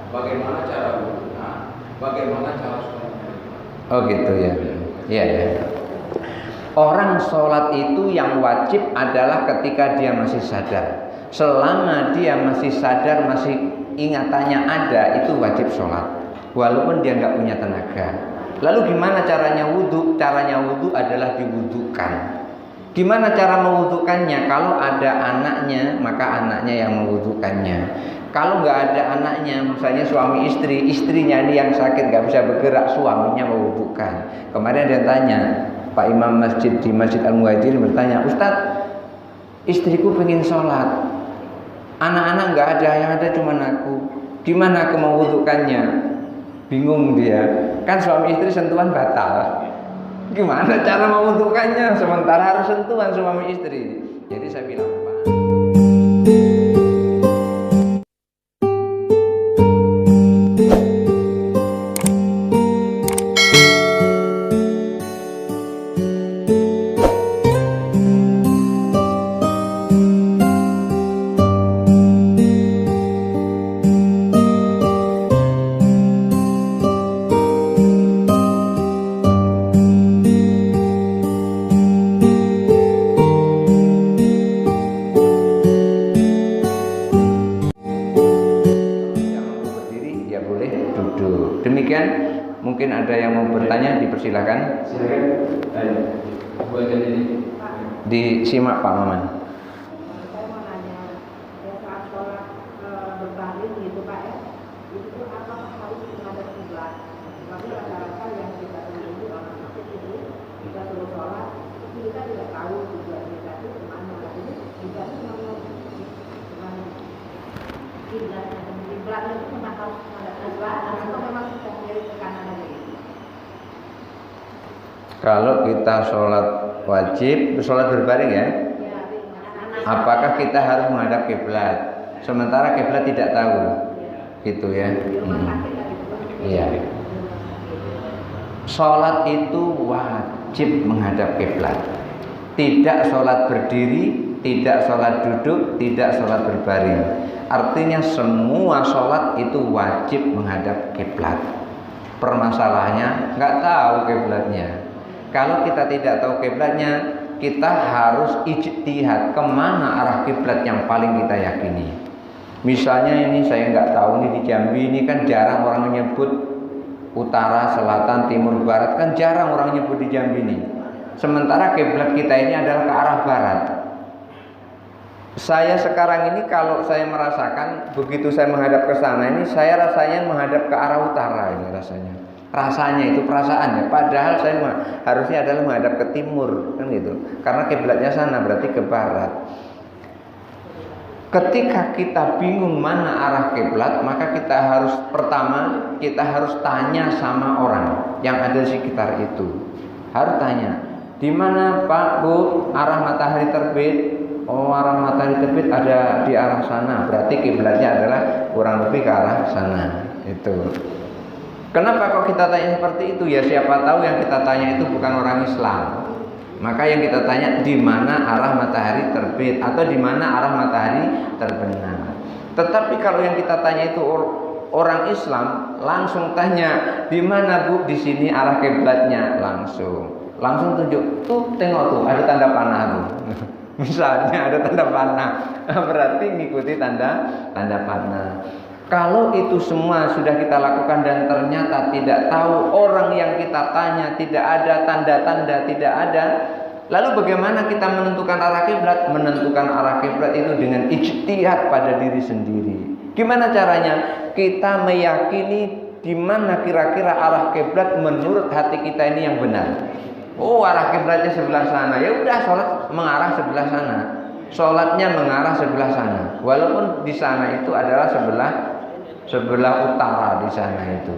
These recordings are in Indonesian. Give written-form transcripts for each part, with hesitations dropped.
bagaimana cara wudhunya, bagaimana cara sholatnya. Oh gitu ya. Iya ya. Orang sholat itu yang wajib adalah ketika dia masih sadar. Selama dia masih sadar, masih ingatannya ada, itu wajib sholat. Walaupun dia nggak punya tenaga. Lalu gimana caranya wudhu? Caranya wudhu adalah diwudhukan. Gimana cara mewudhukannya? Kalau ada anaknya, maka anaknya yang mewudhukannya. Kalau nggak ada anaknya, misalnya suami istri, istrinya ini yang sakit nggak bisa bergerak, suaminya mewudhukan. Kemarin ada yang tanya, Pak Imam masjid di Masjid Al-Muhajirin bertanya, Ustadz, istriku pengen sholat, anak-anak nggak ada, yang ada cuma aku. Gimana aku mewudhukannya? Bingung dia. Kan suami istri sentuhan batal. Gimana cara mewudhukannya? Sementara harus sentuhan suami istri. Jadi saya bilang, Pak, mungkin ada yang mau bertanya, dipersilakan. Silakan. Bagian ini. Disimak Pak Maman. Saya mau nanya, saat sholat berbaring gitu Pak ya, itu apakah harus menghadap kiblat? Tapi rata-rata yang kita tunggu orang sakit itu kita suruh sholat, itu kita tidak tahu tujuan kita itu kemana. Jadi kita mau kiblatnya itu memang harus menghadap kiblat atau memang kita sendiri ke kanan aja? Kalau kita sholat wajib, sholat berbaring ya, apakah kita harus menghadap kiblat? Sementara kiblat tidak tahu, gitu ya. Iya. Sholat itu wajib menghadap kiblat. Tidak sholat berdiri, tidak sholat duduk, tidak sholat berbaring. Artinya semua sholat itu wajib menghadap kiblat. Permasalahannya nggak tahu kiblatnya. Kalau kita tidak tahu kiblatnya, kita harus ijtihad kemana arah kiblat yang paling kita yakini. Misalnya ini saya nggak tahu nih, di Jambi ini kan jarang orang menyebut utara, selatan, timur, barat, kan jarang orang menyebut di Jambi ini. Sementara kiblat kita ini adalah ke arah barat. Saya sekarang ini kalau saya merasakan begitu saya menghadap ke sana ini, saya rasanya menghadap ke arah utara ini rasanya itu perasaannya. Padahal saya harusnya adalah menghadap ke timur kan gitu. Karena kiblatnya sana berarti ke barat. Ketika kita bingung mana arah kiblat, maka kita harus pertama kita harus tanya sama orang yang ada di sekitar itu. Harus tanya, di mana Pak Bu arah matahari terbit? Oh, arah matahari terbit ada di arah sana. Berarti kiblatnya adalah kurang lebih ke arah sana. Itu. Kenapa kok kita tanya seperti itu? Ya siapa tahu yang kita tanya itu bukan orang Islam. Maka yang kita tanya di mana arah matahari terbit atau di mana arah matahari terbenam. Tetapi kalau yang kita tanya itu orang Islam, langsung tanya di mana Bu, di sini arah kiblatnya, langsung tunjuk. Tuh tengok tuh ada tanda panah tuh. Misalnya ada tanda panah, berarti ngikuti tanda panah. Kalau itu semua sudah kita lakukan dan ternyata tidak tahu, orang yang kita tanya tidak ada tanda-tanda, tidak ada, lalu bagaimana kita menentukan arah kiblat? Menentukan arah kiblat itu dengan ijtihad pada diri sendiri. Gimana caranya? Kita meyakini di mana kira-kira arah kiblat menurut hati kita ini yang benar. Oh, arah kiblatnya sebelah sana. Ya udah, sholat mengarah sebelah sana. Sholatnya mengarah sebelah sana. Walaupun di sana itu adalah sebelah utara di sana itu.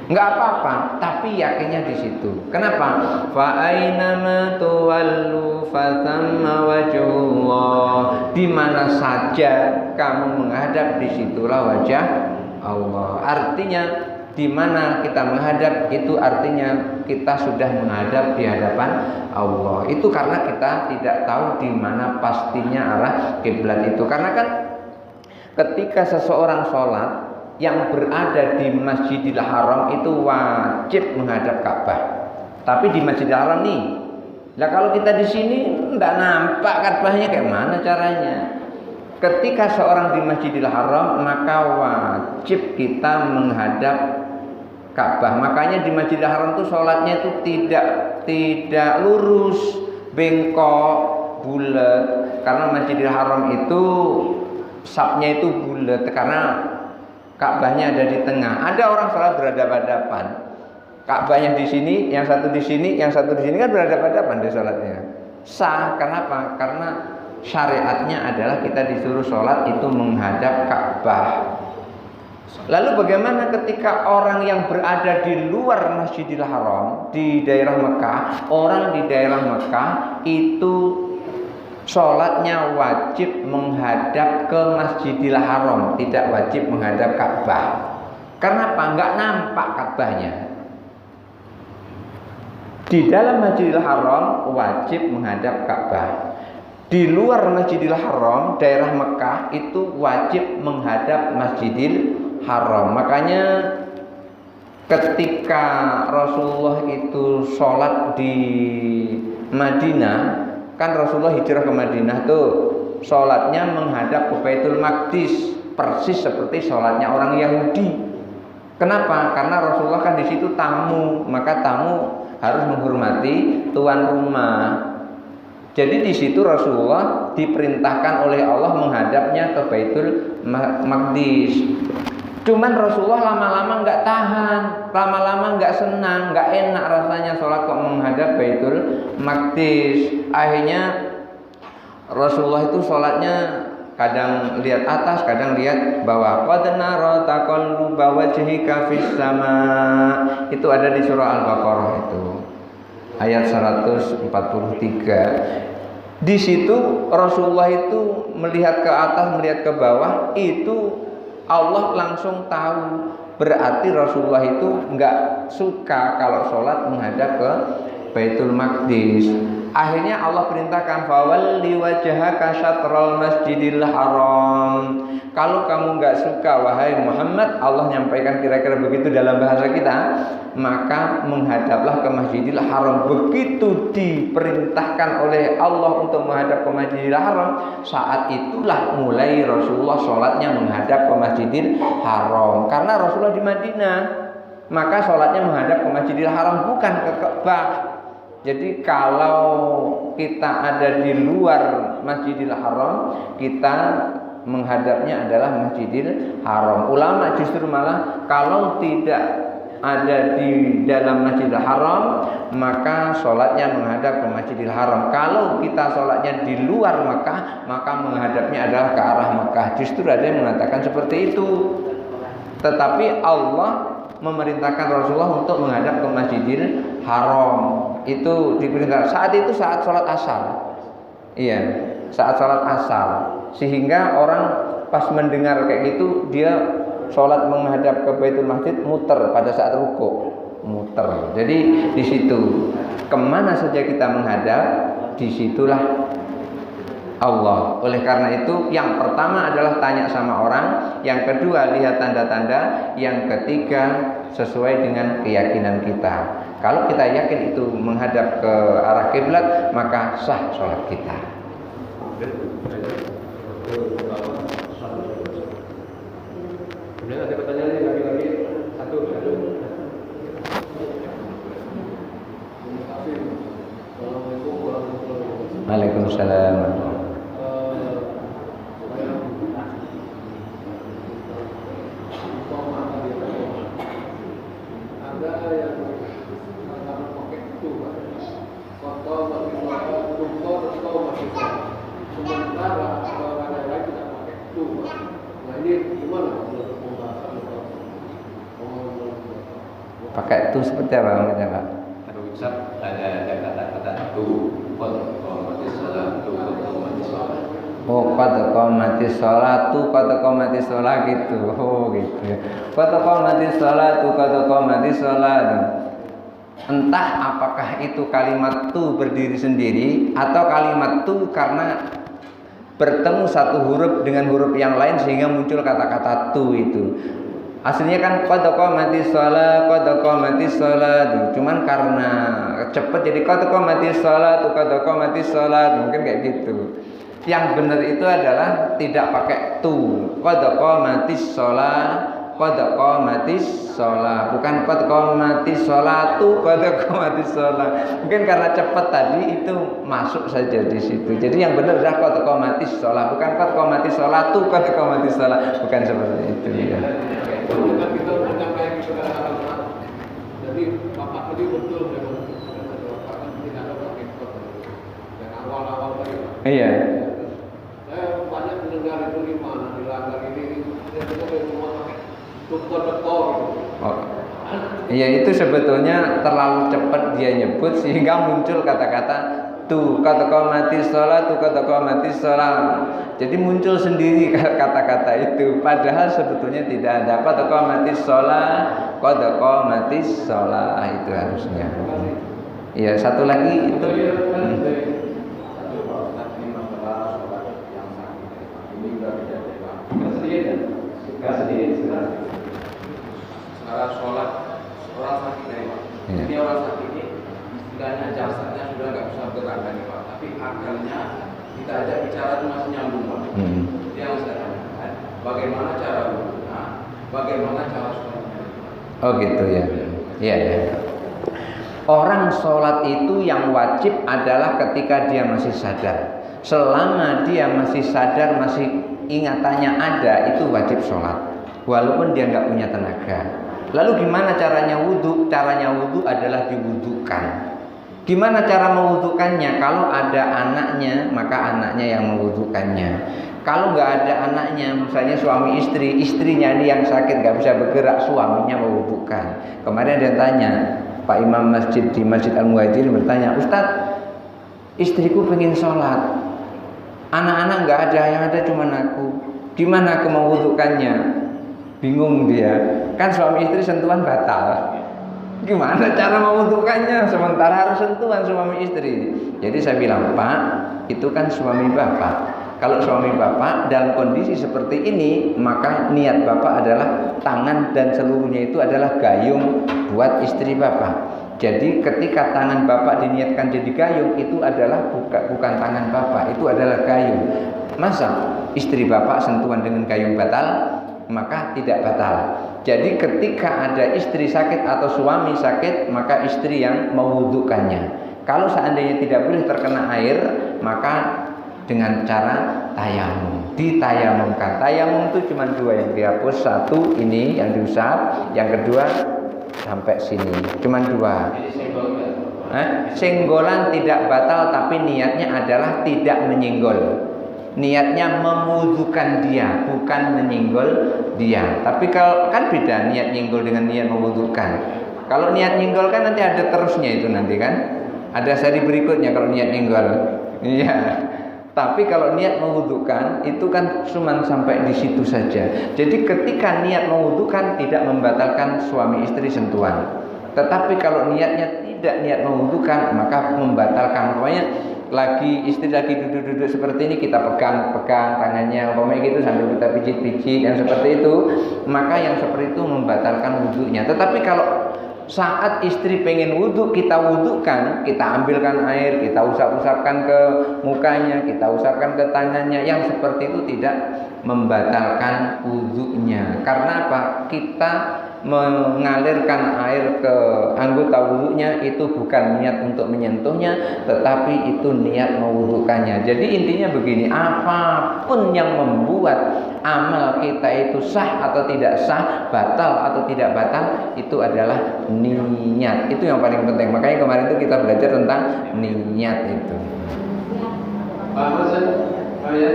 Enggak apa-apa, tapi yakinnya di situ. Kenapa? Fa ainama tuwallu fathamma wajhullah. Di mana saja kamu menghadap, di situlah wajah Allah. Artinya di mana kita menghadap itu artinya kita sudah menghadap di hadapan Allah. Itu karena kita tidak tahu di mana pastinya arah kiblat itu. Karena kan ketika seseorang sholat yang berada di Masjidil Haram itu wajib menghadap Ka'bah. Tapi di Masjidil Haram nih. Lah kalau kita di sini enggak nampak Ka'bahnya, kayak mana caranya? Ketika seorang di Masjidil Haram maka wajib kita menghadap Ka'bah. Makanya di Masjidil Haram itu sholatnya itu tidak lurus, bengkok, bulat. Karena Masjidil Haram itu sapnya itu bulat karena Ka'bahnya ada di tengah. Ada orang sholat berhadapan-hadapan. Ka'bahnya di sini, yang satu di sini, yang satu di sini kan berhadapan-hadapan di sholatnya. Sah, kenapa? Karena syariatnya adalah kita disuruh sholat itu menghadap Ka'bah. Lalu bagaimana ketika orang yang berada di luar Masjidil Haram di daerah Mekah, orang di daerah Mekah itu sholatnya wajib menghadap ke Masjidil Haram, tidak wajib menghadap Ka'bah. Kenapa? Enggak nampak Ka'bahnya. Di dalam Masjidil Haram wajib menghadap Ka'bah. Di luar Masjidil Haram, daerah Mekah itu wajib menghadap Masjidil Haram. Makanya ketika Rasulullah itu sholat di Madinah, kan Rasulullah hijrah ke Madinah tuh sholatnya menghadap ke Baitul Maqdis, persis seperti sholatnya orang Yahudi. Kenapa? Karena Rasulullah kan di situ tamu, maka tamu harus menghormati tuan rumah. Jadi di situ Rasulullah diperintahkan oleh Allah menghadapnya ke Baitul Maqdis. Cuman Rasulullah lama-lama nggak tahan, lama-lama nggak senang, nggak enak rasanya sholat kok menghadap Baitul Maqdis. Akhirnya Rasulullah itu sholatnya kadang lihat atas, kadang lihat bawah. Qad nara taqalluba wajhika fis sama. Itu ada di surah Al-Baqarah itu. Ayat 143. Di situ Rasulullah itu melihat ke atas, melihat ke bawah, itu Allah langsung tahu. Berarti Rasulullah itu enggak suka kalau sholat menghadap ke Baitul Maqdis. Akhirnya Allah perintahkan fawalli wajhaka syatral masjidil haram. Kalau kamu enggak suka wahai Muhammad, Allah nyampaikan kira-kira begitu dalam bahasa kita, maka menghadaplah ke Masjidil Haram. Begitu diperintahkan oleh Allah untuk menghadap ke Masjidil Haram, saat itulah mulai Rasulullah sholatnya menghadap ke Masjidil Haram. Karena Rasulullah di Madinah, maka sholatnya menghadap ke Masjidil Haram, bukan ke Ka'bah. Jadi kalau kita ada di luar Masjidil Haram, kita menghadapnya adalah Masjidil Haram. Ulama justru malah kalau tidak ada di dalam Masjidil Haram, maka sholatnya menghadap ke Masjidil Haram. Kalau kita sholatnya di luar Mekah, maka menghadapnya adalah ke arah Mekah. Justru ada yang mengatakan seperti itu. Tetapi Allah memerintahkan Rasulullah untuk menghadap ke Masjidil Haram. Itu diperintahkan. Saat itu saat sholat asar. Iya, saat sholat asar. Sehingga orang pas mendengar kayak gitu, dia sholat menghadap ke Baitul Masjid, muter pada saat rukuk, muter. Jadi di situ kemana saja kita menghadap, disitulah Allah. Oleh karena itu, yang pertama adalah tanya sama orang, yang kedua lihat tanda-tanda, yang ketiga sesuai dengan keyakinan kita. Kalau kita yakin itu menghadap ke arah kiblat, maka sah sholat kita. Kemudian ada pertanyaan lagi satu. Waalaikumsalam. Ada yang pakai itu, foto masih sementara orang lain tidak pakai itu. Nah ini gimana? Pakai itu seperti apa maksudnya, Pak? Terucap ada kata-kata itu, mati salat, mati salat. Oh, qad qamatis sholatu, qad qamatis sholat gitu. Oh, gitu ya. Qad qamatis sholatu, qad qamatis sholat. Entah apakah itu kalimat tu berdiri sendiri atau kalimat tu karena bertemu satu huruf dengan huruf yang lain sehingga muncul kata-kata tu itu. Aslinya kan qad qamatis shalah, cuman karena cepet jadi qad qamatis shalah, mungkin kayak gitu. Yang benar itu adalah tidak pakai tu, qad qamatis shalah, bukan qad qamatis sholatu, qad qamatis shalah. Mungkin karena cepat tadi itu masuk saja di situ. Jadi yang benar adalah qad qamatis shalah, bukan qad qamatis sholatu, qad qamatis shalah, bukan seperti itu ya. Bukan kita menyampaikan kita kata-kata. Jadi Bapak tadi betul memang Bapak kan tidak ada pakai kod dan awal-awal tadi. Iya. Saya banyak mendengar itu di mana dilanggar ini. Saya juga memang pakai dokter-dokter. Oh. Iya, itu sebetulnya terlalu cepat dia nyebut sehingga muncul kata-kata tu qad qamatis shalah. Jadi muncul sendiri kata-kata itu, padahal sebetulnya tidak ada qad qamatis shalah itu harusnya. Iya, satu lagi itu. Sekarang sholat orang sakit dari Pak. Jadi orang sakit ini istilahnya jasadnya sudah nggak bisa bergerak lagi Pak, tapi akalnya kita ajak bicara itu masih nyambung Pak. Jadi yang saya tanyakan, bagaimana cara wudhunya, bagaimana cara sholatnya? Oh gitu ya. Iya ya. Orang sholat itu yang wajib adalah ketika dia masih sadar. Selama dia masih sadar, masih ingatannya ada, itu wajib sholat. Walaupun dia nggak punya tenaga. Lalu gimana caranya wudhu? Caranya wudhu adalah diwudhukan. Gimana cara mewudhukannya? Kalau ada anaknya, maka anaknya yang mewudhukannya. Kalau nggak ada anaknya, misalnya suami istri, istrinya ini yang sakit nggak bisa bergerak, suaminya mewudhukan. Kemarin ada yang tanya, Pak Imam masjid di Masjid Al-Muhajirin bertanya, Ustadz, istriku pengen sholat, anak-anak nggak ada, yang ada cuma aku. Gimana aku mewudhukannya? Bingung dia, kan suami istri sentuhan batal. Gimana cara mewudhukannya? Sementara harus sentuhan suami istri. Jadi saya bilang, Pak, itu kan suami bapak. Kalau suami bapak dalam kondisi seperti ini, maka niat bapak adalah tangan dan seluruhnya itu adalah gayung buat istri bapak. Jadi ketika tangan bapak diniatkan jadi gayung, itu adalah bukan tangan bapak, itu adalah gayung. Masa istri bapak sentuhan dengan gayung batal? Maka tidak batal. Jadi ketika ada istri sakit atau suami sakit, maka istri yang mewudhukannya. Kalau seandainya tidak boleh terkena air, maka dengan cara tayamum, ditayamumkan. Tayamum itu cuma dua yang dihapus, satu ini yang diusap, yang kedua sampai sini, cuma dua. Senggolan tidak batal, tapi niatnya adalah tidak menyinggol. Niatnya memwudhukan dia, bukan menyinggol dia. Tapi kalau kan beda niat nyinggol dengan niat memwudhukan. Kalau niat nyinggol kan nanti ada terusnya itu nanti kan. Ada seri berikutnya kalau niat nyinggol. Iya. Tapi kalau niat mewudhukan itu kan cuma sampai di situ saja. Jadi ketika niat mewudhukan tidak membatalkan suami istri sentuhan. Tetapi kalau niatnya tidak niat mewudhukan, maka membatalkan. Pokoknya istri lagi duduk-duduk seperti ini, kita pegang tangannya, umpamanya gitu sambil kita pijit-pijit yang seperti itu, maka yang seperti itu membatalkan wudhunya. Tetapi kalau saat istri pengen wudhu, kita wudhukan, kita ambilkan air, kita usap-usapkan ke mukanya, kita usapkan ke tangannya, yang seperti itu tidak membatalkan wudhunya. Karena apa? Kita mengalirkan air ke anggota wudhunya itu bukan niat untuk menyentuhnya, tetapi itu niat mewudhukannya. Jadi intinya begini, apapun yang membuat amal kita itu sah atau tidak sah, batal atau tidak batal, itu adalah niat. Itu yang paling penting. Makanya kemarin itu kita belajar tentang niat itu. Pak Hasan, saya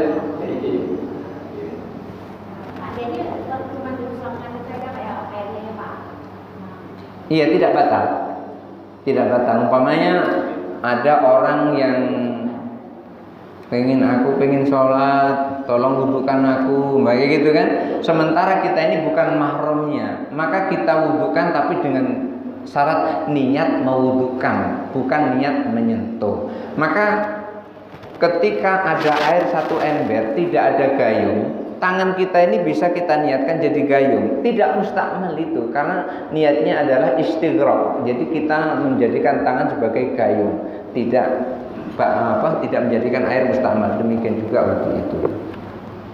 iya, tidak batal. Tidak batal. Umpamanya ada orang yang aku pengen sholat, tolong wudhukan aku, kayak gitu kan. Sementara kita ini bukan mahramnya, maka kita wudhukan tapi dengan syarat niat mewudhukan, bukan niat menyentuh. Maka ketika ada air satu ember, tidak ada gayung, tangan kita ini bisa kita niatkan jadi gayung. Tidak mustakmal itu, karena niatnya adalah istighraq. Jadi kita menjadikan tangan sebagai gayung, tidak menjadikan air mustakmal. Demikian juga waktu itu.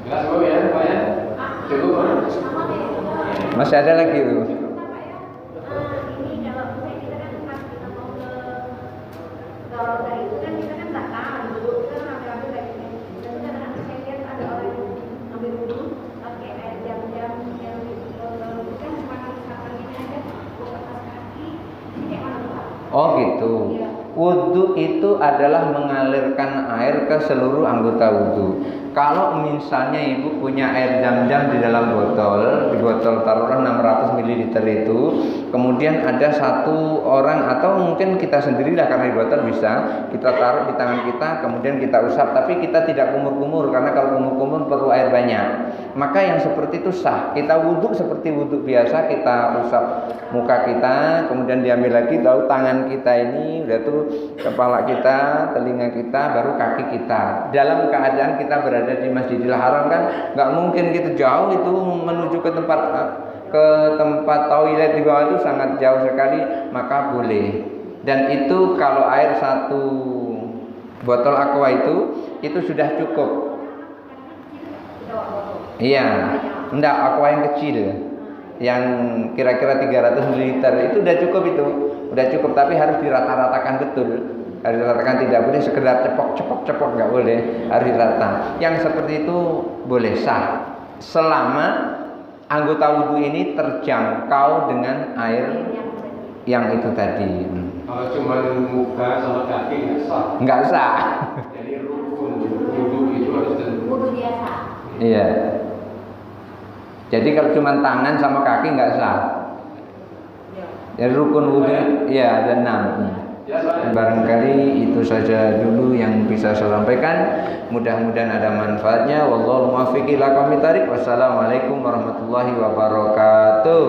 Jelas Bapak ya, Pak ya? Cukup Pak? Masih ada lagi itu. Oh gitu. Wudhu itu adalah mengalirkan air ke seluruh anggota wudhu. Kalau misalnya ibu punya air jam-jam di dalam botol, di botol taruhlah 600 ml itu, kemudian ada satu orang atau mungkin kita sendirilah karena di botol bisa kita taruh di tangan kita, kemudian kita usap, tapi kita tidak kumur-kumur karena kalau kumur-kumur perlu air banyak. Maka yang seperti itu sah. Kita wudhu seperti wudhu biasa, kita usap muka kita, kemudian diambil lagi tahu tangan kita ini, udah tuh kepala kita, telinga kita, baru kaki kita. Dalam keadaan kita berada di Masjidil Haram kan, nggak mungkin gitu jauh itu menuju ke tempat toilet di bawah itu sangat jauh sekali, maka boleh. Dan itu kalau air satu botol aqua itu sudah cukup. Iya, enggak aqua yang kecil, yang kira-kira 300 ml itu udah cukup itu. Udah cukup, tapi harus dirata-ratakan betul. Harus diratakan, tidak boleh sekedar cepok, nggak boleh, harus dirata. Yang seperti itu boleh sah selama anggota wudhu ini terjangkau dengan air yang itu tadi. Kalau cuma muka sama kaki nggak sah. Nggak sah. Jadi rukun wudhu itu harus Wudhu biasa. Iya. Jadi kalau cuma tangan sama kaki nggak sah. Ya rukun wudhu, ya ada 6. Barangkali itu saja dulu yang bisa saya sampaikan. Mudah-mudahan ada manfaatnya. Wallahu muwaffiq ila aqwamit thariq. Wassalamualaikum warahmatullahi wabarakatuh.